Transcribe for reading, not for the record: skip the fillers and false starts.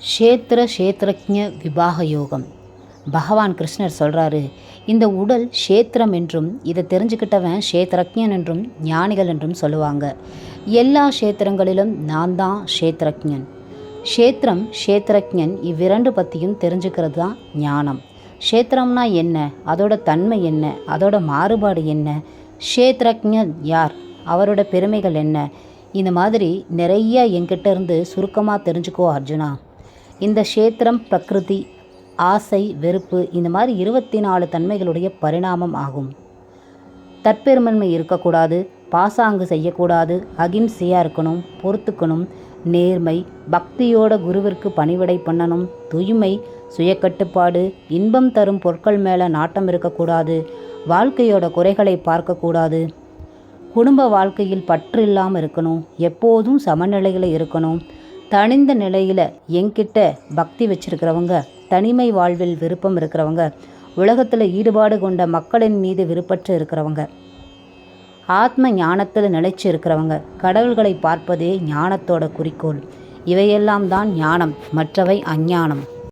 க்ஷேத்திரஜ்ஞ விபாக யோகம். பகவான் கிருஷ்ணர் சொல்கிறாரு, இந்த உடல் க்ஷேத்திரம் என்றும் இதை தெரிஞ்சுக்கிட்டவன் க்ஷேத்திரஜ்ஞன் என்றும் ஞானிகள் என்றும் சொல்லுவாங்க. எல்லா க்ஷேத்திரங்களிலும் நான் தான் க்ஷேத்திரஜ்ஞன். க்ஷேத்திரம் க்ஷேத்திரஜ்ஞன் இவ்விரண்டு பற்றியும் தெரிஞ்சுக்கிறது தான் ஞானம். க்ஷேத்திரம்னா என்ன, அதோட தன்மை என்ன, அதோட மாறுபாடு என்ன, க்ஷேத்திரஜ்ஞன் யார், அவரோட பெருமைகள் என்ன, இந்த மாதிரி நிறைய என்கிட்ட இருந்து சுருக்கமாக தெரிஞ்சுக்கோ அர்ஜுனா. இந்த க்ஷேத்திரம் பிரகிருதி, ஆசை, வெறுப்பு, இந்த மாதிரி 24 தன்மைகளுடைய பரிணாமம் ஆகும். தற்பெருமை இருக்கக்கூடாது, பாசாங்கு செய்யக்கூடாது, அகிம்சையாக இருக்கணும், பொறுத்துக்கணும், நேர்மை, பக்தியோட குருவிற்கு பணிவிடை பண்ணணும், தூய்மை, சுயக்கட்டுப்பாடு, இன்பம் தரும் பொருட்கள் மேலே நாட்டம் இருக்கக்கூடாது, வாழ்க்கையோட குறைகளை பார்க்கக்கூடாது, குடும்ப வாழ்க்கையில் பற்று இல்லாமல் இருக்கணும், எப்போதும் சமநிலையில் இருக்கணும், தனிந்த நிலையில் என்கிட்ட பக்தி வச்சிருக்கிறவங்க, தனிமை வாழ்வில் விருப்பம் இருக்கிறவங்க, உலகத்தில் ஈடுபாடு கொண்ட மக்களின் மீது விருப்பற்று இருக்கிறவங்க, ஆத்ம ஞானத்தில் நிலைச்சு இருக்கிறவங்க, கடவுள்களை பார்ப்பதே ஞானத்தோட குறிக்கோள். இவையெல்லாம் தான் ஞானம், மற்றவை அஞ்ஞானம்.